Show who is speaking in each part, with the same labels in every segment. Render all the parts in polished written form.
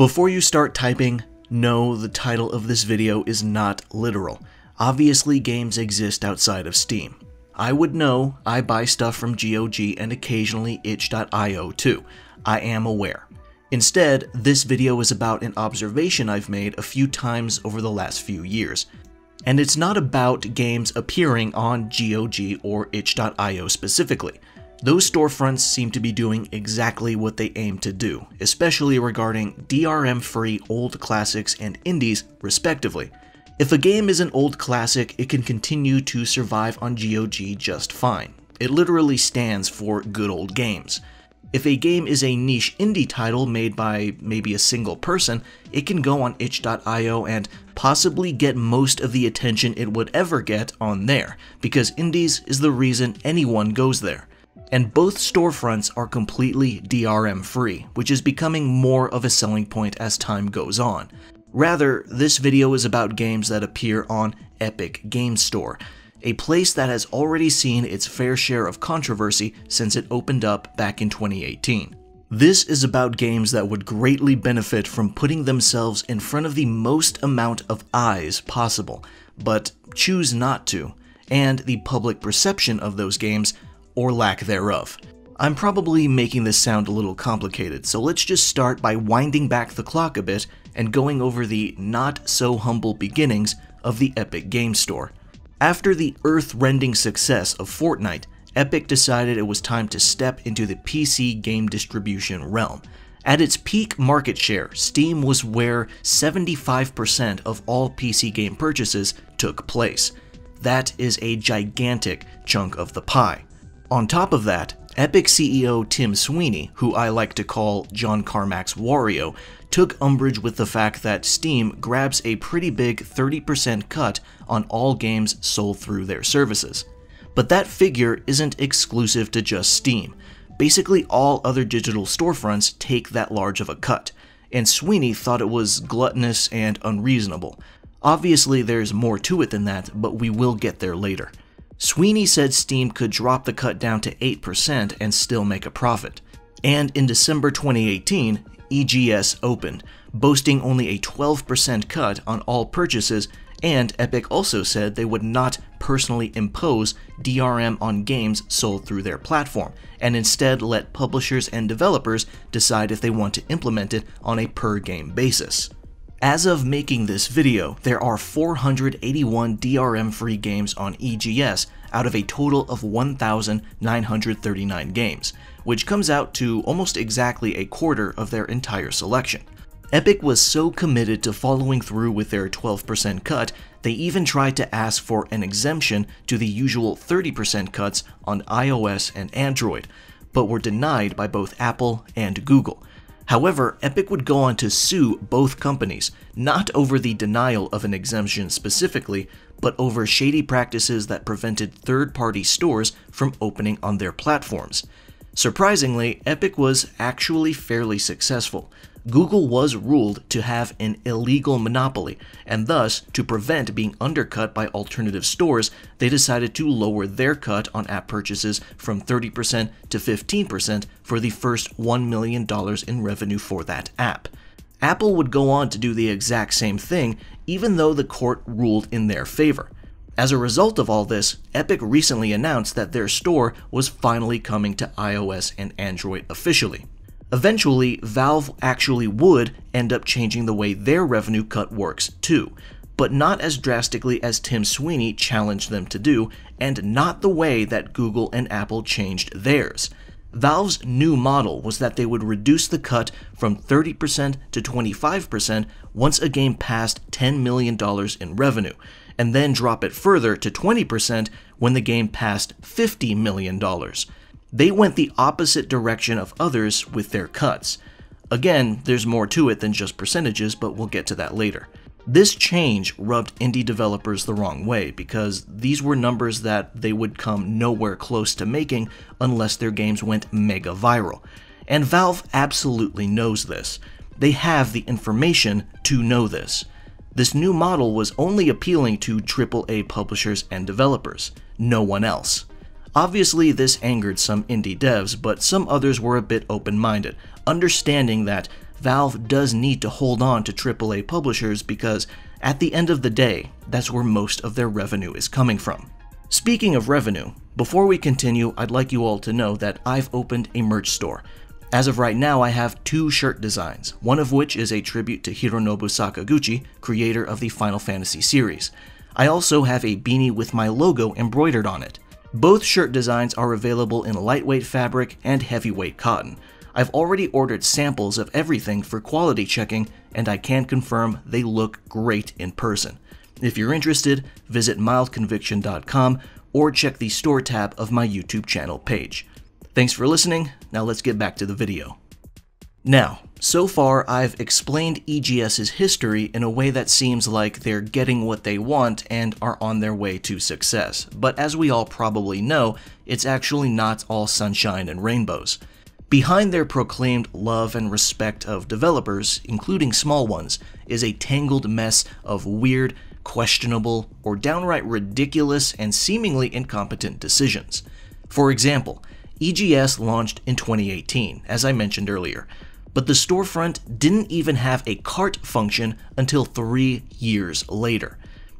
Speaker 1: Before you start typing, no, the title of this video is not literal. Obviously, games exist outside of Steam. I would know, I buy stuff from GOG and occasionally itch.io too. I am aware. Instead, this video is about an observation I've made a few times over the last few years. And it's not about games appearing on GOG or itch.io specifically. Those storefronts seem to be doing exactly what they aim to do, especially regarding DRM-free old classics and indies, respectively. If a game is an old classic, it can continue to survive on GOG just fine. It literally stands for good old games. If a game is a niche indie title made by maybe a single person, it can go on itch.io and possibly get most of the attention it would ever get on there, because indies is the reason anyone goes there. And both storefronts are completely DRM free, which is becoming more of a selling point as time goes on. Rather, this video is about games that appear on Epic Games Store, a place that has already seen its fair share of controversy since it opened up back in 2018. This is about games that would greatly benefit from putting themselves in front of the most amount of eyes possible, but choose not to, and the public perception of those games, or lack thereof. I'm probably making this sound a little complicated, so let's just start by winding back the clock a bit and going over the not-so-humble beginnings of the Epic Games Store. After the earth-rending success of Fortnite, Epic decided it was time to step into the PC game distribution realm. At its peak market share, Steam was where 75% of all PC game purchases took place. That is a gigantic chunk of the pie. On top of that, Epic CEO Tim Sweeney, who I like to call John Carmack's Wario, took umbrage with the fact that Steam grabs a pretty big 30% cut on all games sold through their services. But that figure isn't exclusive to just Steam. Basically all other digital storefronts take that large of a cut, and Sweeney thought it was gluttonous and unreasonable. Obviously there's more to it than that, but we will get there later. Sweeney said Steam could drop the cut down to 8% and still make a profit. And in December 2018, EGS opened, boasting only a 12% cut on all purchases, and Epic also said they would not personally impose DRM on games sold through their platform, and instead let publishers and developers decide if they want to implement it on a per-game basis. As of making this video, there are 481 DRM-free games on EGS out of a total of 1,939 games, which comes out to almost exactly a quarter of their entire selection. Epic was so committed to following through with their 12% cut, they even tried to ask for an exemption to the usual 30% cuts on iOS and Android, but were denied by both Apple and Google. However, Epic would go on to sue both companies, not over the denial of an exemption specifically, but over shady practices that prevented third-party stores from opening on their platforms. Surprisingly, Epic was actually fairly successful. Google was ruled to have an illegal monopoly, and thus, to prevent being undercut by alternative stores, they decided to lower their cut on app purchases from 30% to 15% for the first $1 million in revenue for that app. Apple would go on to do the exact same thing, even though the court ruled in their favor. As a result of all this, Epic recently announced that their store was finally coming to iOS and Android officially. Eventually, Valve actually would end up changing the way their revenue cut works too, but not as drastically as Tim Sweeney challenged them to do, and not the way that Google and Apple changed theirs. Valve's new model was that they would reduce the cut from 30% to 25% once a game passed $10 million in revenue, and then drop it further to 20% when the game passed $50 million. They went the opposite direction of others with their cuts. Again, there's more to it than just percentages, but we'll get to that later. This change rubbed indie developers the wrong way because these were numbers that they would come nowhere close to making unless their games went mega viral. And Valve absolutely knows this. They have the information to know this. This new model was only appealing to AAA publishers and developers, no one else. Obviously, this angered some indie devs, but some others were a bit open-minded, understanding that Valve does need to hold on to AAA publishers because, at the end of the day, that's where most of their revenue is coming from. Speaking of revenue, before we continue, I'd like you all to know that I've opened a merch store. As of right now, I have 2 shirt designs, one of which is a tribute to Hironobu Sakaguchi, creator of the Final Fantasy series. I also have a beanie with my logo embroidered on it. Both shirt designs are available in lightweight fabric and heavyweight cotton. I've already ordered samples of everything for quality checking, and I can confirm they look great in person. If you're interested, visit mildconviction.com or check the store tab of my YouTube channel page. Thanks for listening, now let's get back to the video. Now, so far I've explained EGS's history in a way that seems like they're getting what they want and are on their way to success, but as we all probably know, it's actually not all sunshine and rainbows. Behind their proclaimed love and respect of developers, including small ones, is a tangled mess of weird, questionable, or downright ridiculous and seemingly incompetent decisions. For example, EGS launched in 2018, as I mentioned earlier, but the storefront didn't even have a cart function until 3 years later.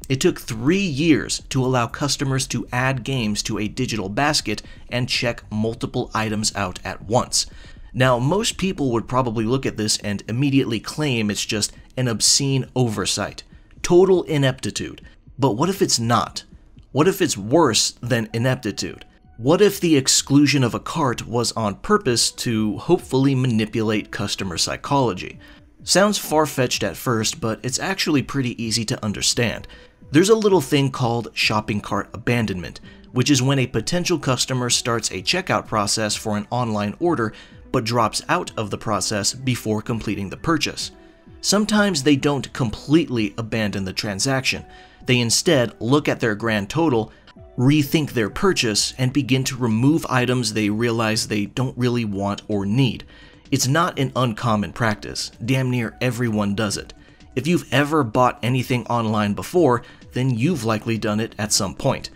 Speaker 1: It took 3 years to allow customers to add games to a digital basket and check multiple items out at once. Now, most people would probably look at this and immediately claim it's just an obscene oversight, total ineptitude. But what if it's not? What if it's worse than ineptitude? What if the exclusion of a cart was on purpose to hopefully manipulate customer psychology? Sounds far-fetched at first, but it's actually pretty easy to understand. There's a little thing called shopping cart abandonment, which is when a potential customer starts a checkout process for an online order but drops out of the process before completing the purchase. Sometimes they don't completely abandon the transaction. They instead look at their grand total, rethink their purchase, and begin to remove items they realize they don't really want or need. It's not an uncommon practice. Damn near everyone does it. If you've ever bought anything online before, then you've likely done it at some point.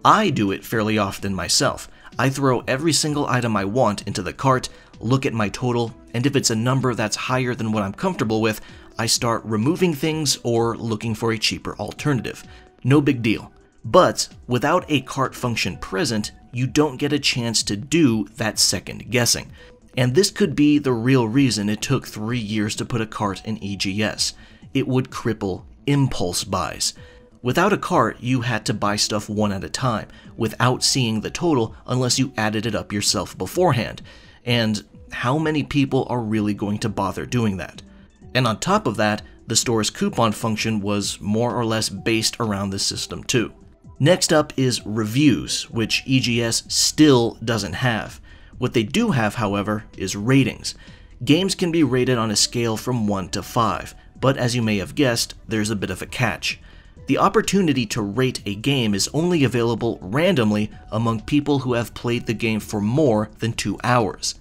Speaker 1: I do it fairly often myself. I throw every single item I want into the cart, look at my total, and if it's a number that's higher than what I'm comfortable with, I start removing things or looking for a cheaper alternative. No big deal. But without a cart function present, you don't get a chance to do that second guessing. And this could be the real reason it took 3 years to put a cart in EGS. It would cripple impulse buys. Without a cart, you had to buy stuff one at a time, without seeing the total unless you added it up yourself beforehand. And how many people are really going to bother doing that? And on top of that, the store's coupon function was more or less based around the system too. Next up is reviews, which EGS still doesn't have. What they do have, however, is ratings. Games can be rated on a scale from 1 to 5, but as you may have guessed, there's a bit of a catch. The opportunity to rate a game is only available randomly among people who have played the game for more than 2 hours.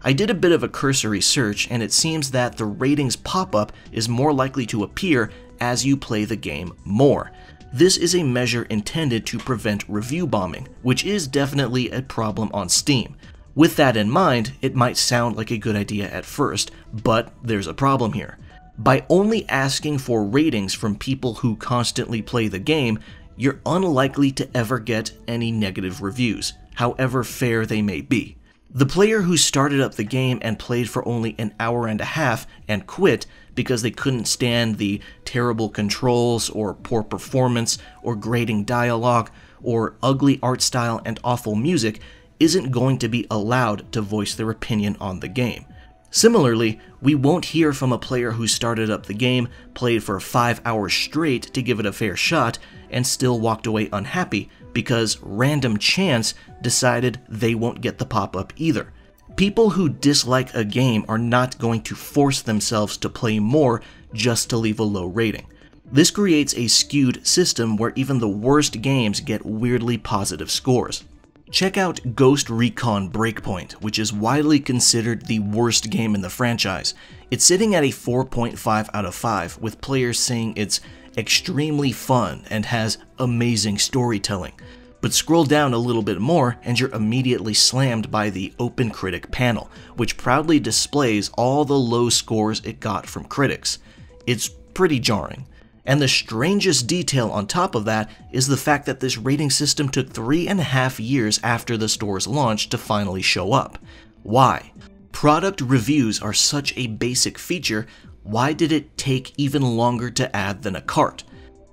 Speaker 1: I did a bit of a cursory search, and it seems that the ratings pop-up is more likely to appear as you play the game more. This is a measure intended to prevent review bombing, which is definitely a problem on Steam. With that in mind, it might sound like a good idea at first, but there's a problem here. By only asking for ratings from people who constantly play the game, you're unlikely to ever get any negative reviews, however fair they may be. The player who started up the game and played for only an hour and a half and quit because they couldn't stand the terrible controls or poor performance or grating dialogue or ugly art style and awful music isn't going to be allowed to voice their opinion on the game. Similarly, we won't hear from a player who started up the game, played for 5 hours straight to give it a fair shot, and still walked away unhappy because random chance decided they won't get the pop-up either. People who dislike a game are not going to force themselves to play more just to leave a low rating. This creates a skewed system where even the worst games get weirdly positive scores. Check out Ghost Recon Breakpoint, which is widely considered the worst game in the franchise. It's sitting at a 4.5 out of 5, with players saying it's extremely fun and has amazing storytelling. But scroll down a little bit more and you're immediately slammed by the OpenCritic panel, which proudly displays all the low scores it got from critics. It's pretty jarring. And the strangest detail on top of that is the fact that this rating system took 3.5 years after the store's launch to finally show up. Why? Product reviews are such a basic feature, why did it take even longer to add than a cart?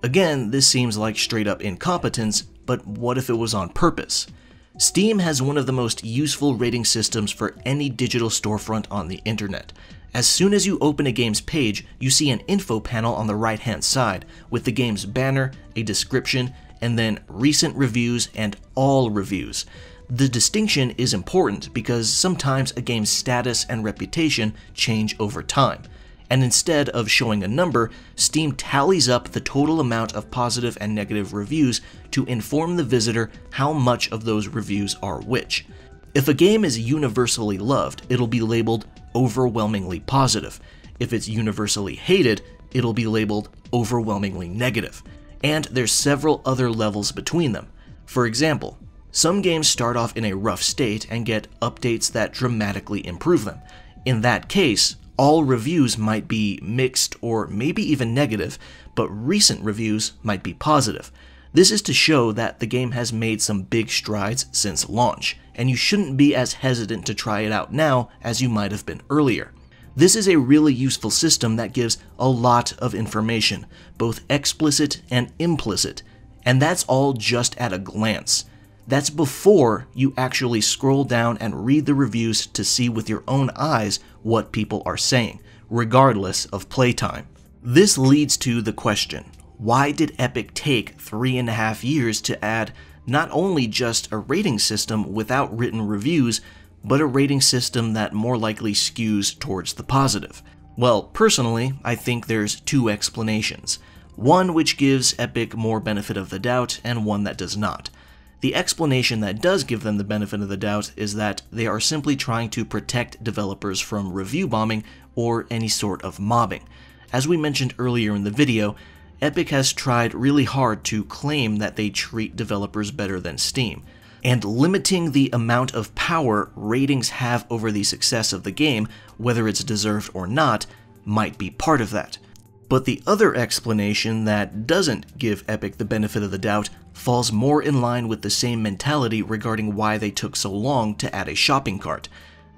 Speaker 1: Again, this seems like straight up incompetence, but what if it was on purpose? Steam has one of the most useful rating systems for any digital storefront on the internet. As soon as you open a game's page, you see an info panel on the right-hand side with the game's banner, a description, and then recent reviews and all reviews. The distinction is important because sometimes a game's status and reputation change over time. And instead of showing a number, Steam tallies up the total amount of positive and negative reviews to inform the visitor how much of those reviews are which. If a game is universally loved, it'll be labeled overwhelmingly positive. If it's universally hated, it'll be labeled overwhelmingly negative. And there's several other levels between them. For example, some games start off in a rough state and get updates that dramatically improve them. In that case, all reviews might be mixed or maybe even negative, but recent reviews might be positive. This is to show that the game has made some big strides since launch, and you shouldn't be as hesitant to try it out now as you might have been earlier. This is a really useful system that gives a lot of information, both explicit and implicit, and that's all just at a glance. That's before you actually scroll down and read the reviews to see with your own eyes what people are saying, regardless of playtime. This leads to the question, why did Epic take 3.5 years to add not only just a rating system without written reviews, but a rating system that more likely skews towards the positive? Well, personally, I think there's two explanations. One which gives Epic more benefit of the doubt, and one that does not. The explanation that does give them the benefit of the doubt is that they are simply trying to protect developers from review bombing or any sort of mobbing. As we mentioned earlier in the video, Epic has tried really hard to claim that they treat developers better than Steam, and limiting the amount of power ratings have over the success of the game, whether it's deserved or not, might be part of that. But the other explanation that doesn't give Epic the benefit of the doubt falls more in line with the same mentality regarding why they took so long to add a shopping cart.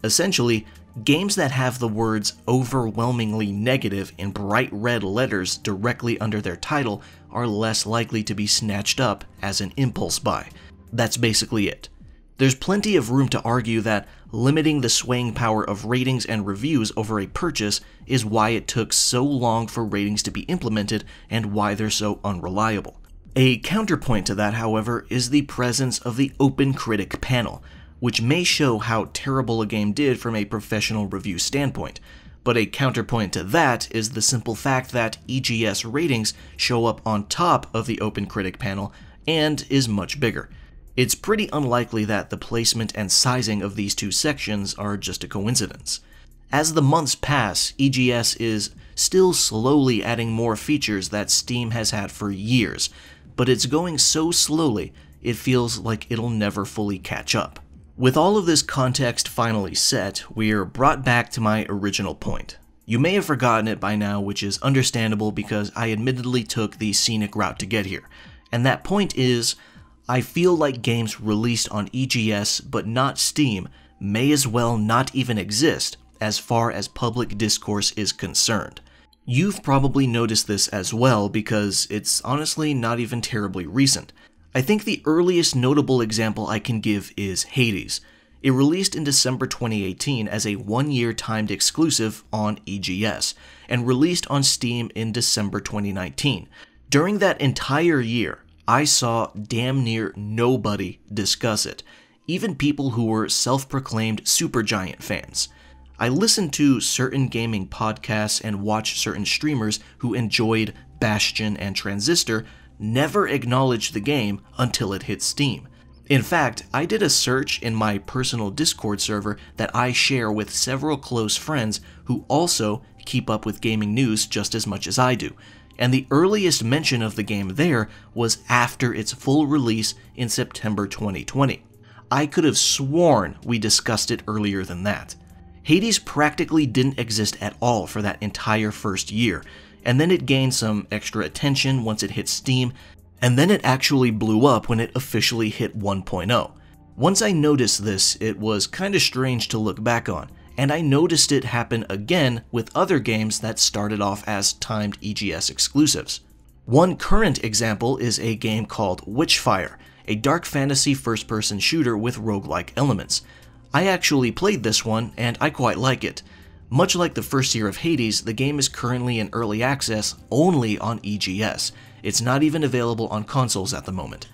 Speaker 1: Essentially, games that have the words overwhelmingly negative in bright red letters directly under their title are less likely to be snatched up as an impulse buy. That's basically it. There's plenty of room to argue that limiting the swaying power of ratings and reviews over a purchase is why it took so long for ratings to be implemented and why they're so unreliable. A counterpoint to that, however, is the presence of the OpenCritic panel, which may show how terrible a game did from a professional review standpoint. But a counterpoint to that is the simple fact that EGS ratings show up on top of the OpenCritic panel and is much bigger. It's pretty unlikely that the placement and sizing of these two sections are just a coincidence. As the months pass, EGS is still slowly adding more features that Steam has had for years, but it's going so slowly, it feels like it'll never fully catch up. With all of this context finally set, we're brought back to my original point. You may have forgotten it by now, which is understandable because I admittedly took the scenic route to get here. And that point is, I feel like games released on EGS but not Steam may as well not even exist as far as public discourse is concerned. You've probably noticed this as well because it's honestly not even terribly recent. I think the earliest notable example I can give is Hades. It released in December 2018 as a one-year timed exclusive on EGS, and released on Steam in December 2019. During that entire year, I saw damn near nobody discuss it, even people who were self-proclaimed Supergiant fans. I listened to certain gaming podcasts and watched certain streamers who enjoyed Bastion and Transistor never acknowledged the game until it hit Steam. In fact, I did a search in my personal Discord server that I share with several close friends who also keep up with gaming news just as much as I do, and the earliest mention of the game there was after its full release in September 2020. I could have sworn we discussed it earlier than that. Hades practically didn't exist at all for that entire first year, and then it gained some extra attention once it hit Steam, and then it actually blew up when it officially hit 1.0. Once I noticed this, it was kinda strange to look back on, and I noticed it happen again with other games that started off as timed EGS exclusives. One current example is a game called Witchfire, a dark fantasy first-person shooter with roguelike elements. I actually played this one, and I quite like it. Much like the first year of Hades, the game is currently in early access only on EGS. It's not even available on consoles at the moment.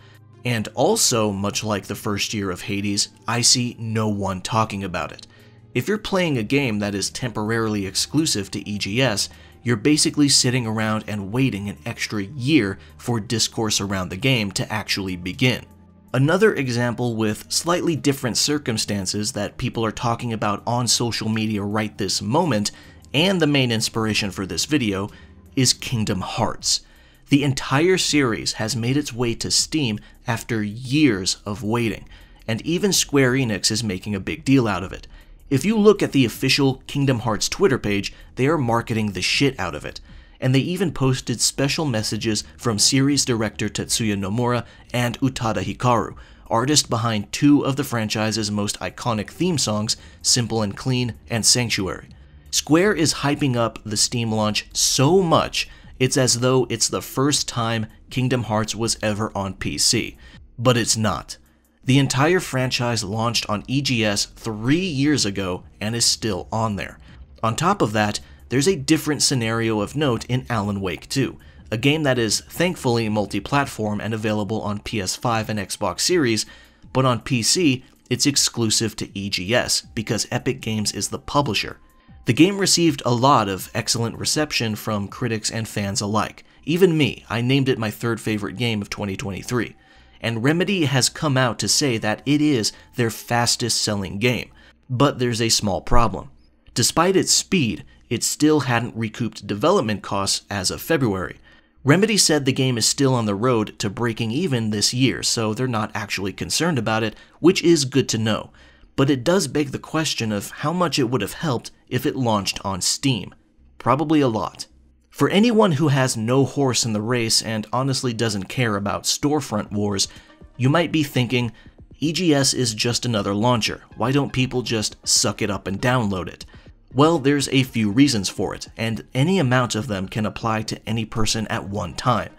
Speaker 1: And also, much like the first year of Hades, I see no one talking about it. If you're playing a game that is temporarily exclusive to EGS, you're basically sitting around and waiting an extra year for discourse around the game to actually begin. Another example with slightly different circumstances that people are talking about on social media right this moment, and the main inspiration for this video, is Kingdom Hearts. The entire series has made its way to Steam after years of waiting, and even Square Enix is making a big deal out of it. If you look at the official Kingdom Hearts Twitter page, they are marketing the shit out of it, and they even posted special messages from series director Tetsuya Nomura and Utada Hikaru, artist behind two of the franchise's most iconic theme songs, Simple and Clean and Sanctuary. Square is hyping up the Steam launch so much, it's as though it's the first time Kingdom Hearts was ever on PC. But it's not. The entire franchise launched on EGS 3 years ago and is still on there. On top of that, there's a different scenario of note in Alan Wake 2, a game that is thankfully multi-platform and available on PS5 and Xbox Series, but on PC, it's exclusive to EGS because Epic Games is the publisher. The game received a lot of excellent reception from critics and fans alike. Even me, I named it my third favorite game of 2023. And Remedy has come out to say that it is their fastest selling game. But there's a small problem. Despite its speed, it still hadn't recouped development costs as of February. Remedy said the game is still on the road to breaking even this year, so they're not actually concerned about it, which is good to know. But it does beg the question of how much it would have helped if it launched on Steam. Probably a lot. For anyone who has no horse in the race and honestly doesn't care about storefront wars, you might be thinking, EGS is just another launcher, why don't people just suck it up and download it? Well, there's a few reasons for it, and any amount of them can apply to any person at one time.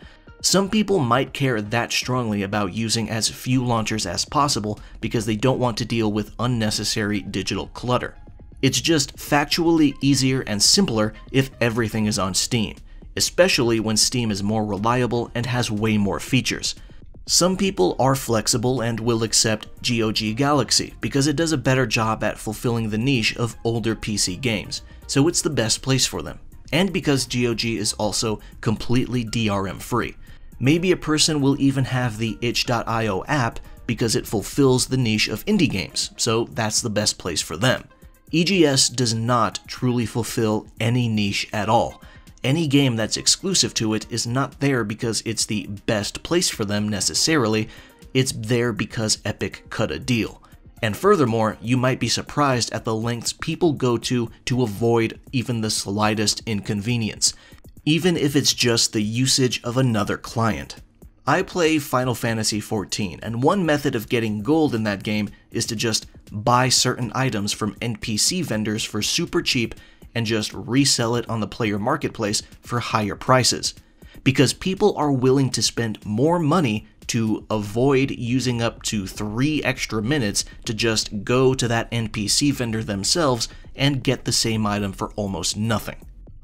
Speaker 1: Some people might care that strongly about using as few launchers as possible because they don't want to deal with unnecessary digital clutter. It's just factually easier and simpler if everything is on Steam, especially when Steam is more reliable and has way more features. Some people are flexible and will accept GOG Galaxy because it does a better job at fulfilling the niche of older PC games, so it's the best place for them. And because GOG is also completely DRM free. Maybe a person will even have the itch.io app because it fulfills the niche of indie games, so that's the best place for them. EGS does not truly fulfill any niche at all. Any game that's exclusive to it is not there because it's the best place for them necessarily, it's there because Epic cut a deal. And furthermore, you might be surprised at the lengths people go to avoid even the slightest inconvenience, even if it's just the usage of another client. I play Final Fantasy XIV, and one method of getting gold in that game is to just buy certain items from NPC vendors for super cheap and just resell it on the player marketplace for higher prices. Because people are willing to spend more money to avoid using up to 3 extra minutes to just go to that NPC vendor themselves and get the same item for almost nothing.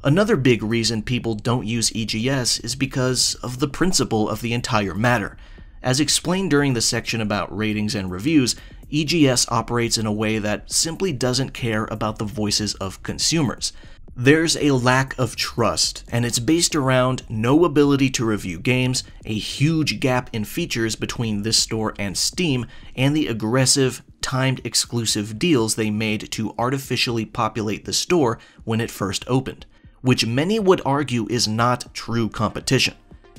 Speaker 1: Another big reason people don't use EGS is because of the principle of the entire matter. As explained during the section about ratings and reviews, EGS operates in a way that simply doesn't care about the voices of consumers. There's a lack of trust, and it's based around no ability to review games, a huge gap in features between this store and Steam, and the aggressive, timed exclusive deals they made to artificially populate the store when it first opened. which many would argue is not true competition.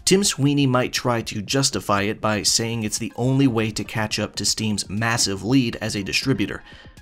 Speaker 1: Tim Sweeney might try to justify it by saying it's the only way to catch up to Steam's massive lead as a distributor,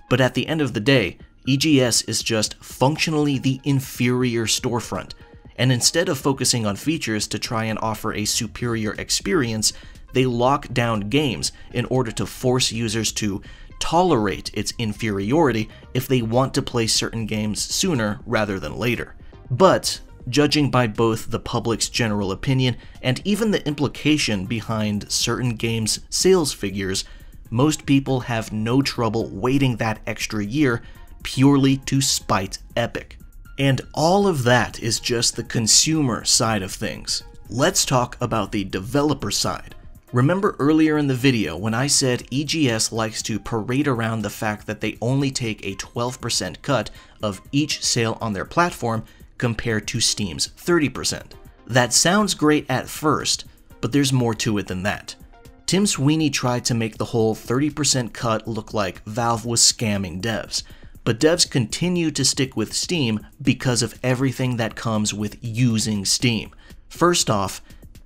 Speaker 1: but at the end of the day, EGS is just functionally the inferior storefront, and instead of focusing on features to try and offer a superior experience, they lock down games in order to force users to tolerate its inferiority if they want to play certain games sooner rather than later. But, judging by both the public's general opinion and even the implication behind certain games' sales figures, most people have no trouble waiting that extra year purely to spite Epic. And all of that is just the consumer side of things. Let's talk about the developer side. Remember earlier in the video when I said EGS likes to parade around the fact that they only take a 12% cut of each sale on their platform compared to Steam's 30%. That sounds great at first, but there's more to it than that. Tim Sweeney tried to make the whole 30% cut look like Valve was scamming devs, but devs continue to stick with Steam because of everything that comes with using Steam. First off,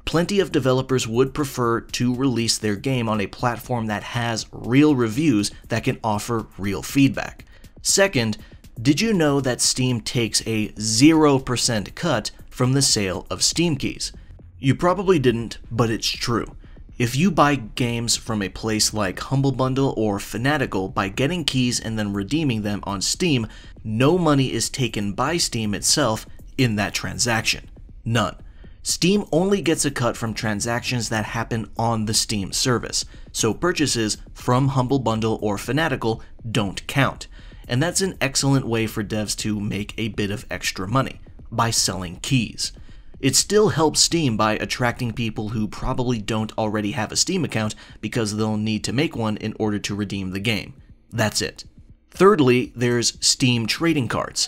Speaker 1: plenty of developers would prefer to release their game on a platform that has real reviews that can offer real feedback. Second, did you know that Steam takes a 0% cut from the sale of Steam keys? You probably didn't, but it's true. If you buy games from a place like Humble Bundle or Fanatical by getting keys and then redeeming them on Steam, no money is taken by Steam itself in that transaction. None. Steam only gets a cut from transactions that happen on the Steam service, so purchases from Humble Bundle or Fanatical don't count, and that's an excellent way for devs to make a bit of extra money, by selling keys. It still helps Steam by attracting people who probably don't already have a Steam account because they'll need to make one in order to redeem the game. That's it. Thirdly, there's Steam trading cards.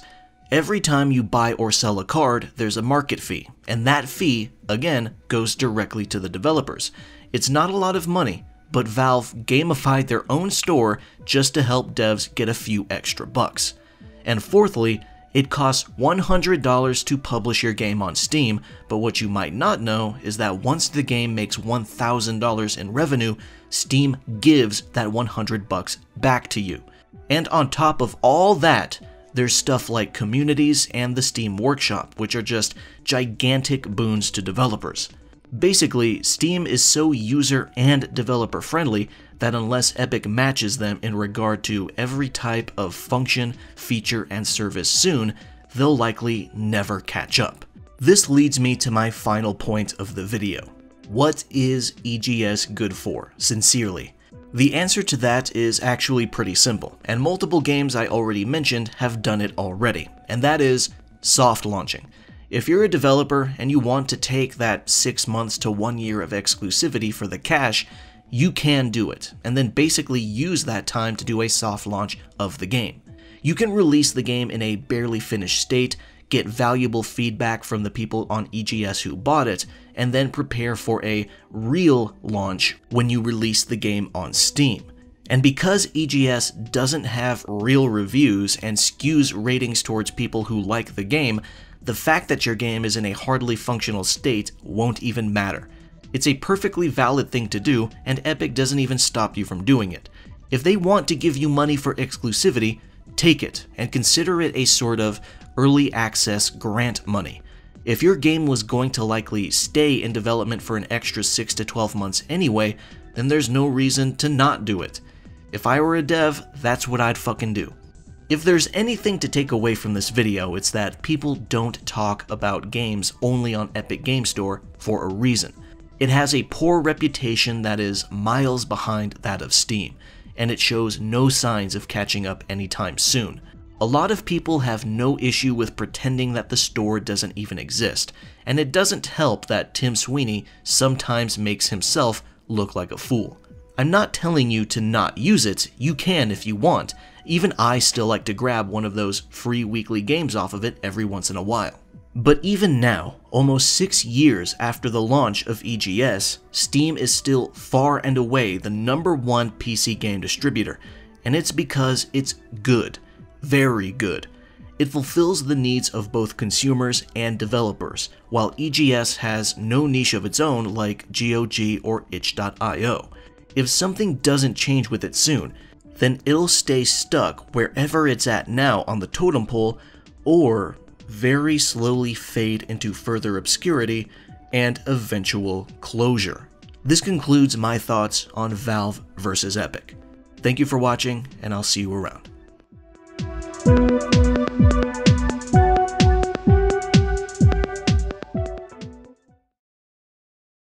Speaker 1: Every time you buy or sell a card, there's a market fee, and that fee, again, goes directly to the developers. It's not a lot of money, but Valve gamified their own store just to help devs get a few extra bucks. And fourthly, it costs $100 to publish your game on Steam, but what you might not know is that once the game makes $1,000 in revenue, Steam gives that $100 back to you. And on top of all that, there's stuff like communities and the Steam Workshop, which are just gigantic boons to developers. Basically, Steam is so user and developer friendly that unless Epic matches them in regard to every type of function, feature, and service soon, they'll likely never catch up. This leads me to my final point of the video. What is EGS good for, sincerely? The answer to that is actually pretty simple, and multiple games I already mentioned have done it already, and that is soft launching. If you're a developer and you want to take that 6 months to 1 year of exclusivity for the cash, you can do it, and then basically use that time to do a soft launch of the game. You can release the game in a barely finished state, get valuable feedback from the people on EGS who bought it, and then prepare for a real launch when you release the game on Steam. And because EGS doesn't have real reviews and skews ratings towards people who like the game, the fact that your game is in a hardly functional state won't even matter. It's a perfectly valid thing to do, and Epic doesn't even stop you from doing it. If they want to give you money for exclusivity, take it, and consider it a sort of early access grant money. If your game was going to likely stay in development for an extra 6 to 12 months anyway, then there's no reason to not do it. If I were a dev, that's what I'd fucking do. If there's anything to take away from this video, it's that people don't talk about games only on Epic Game Store for a reason. It has a poor reputation that is miles behind that of Steam, and it shows no signs of catching up anytime soon. A lot of people have no issue with pretending that the store doesn't even exist, and it doesn't help that Tim Sweeney sometimes makes himself look like a fool. I'm not telling you to not use it, you can if you want. Even I still like to grab one of those free weekly games off of it every once in a while. But even now, almost 6 years after the launch of EGS, Steam is still far and away the #1 PC game distributor, and it's because it's good. Very good. It fulfills the needs of both consumers and developers, while EGS has no niche of its own like GOG or itch.io. If something doesn't change with it soon, then it'll stay stuck wherever it's at now on the totem pole, or very slowly fade into further obscurity and eventual closure. This concludes my thoughts on Valve versus Epic. Thank you for watching, and I'll see you around.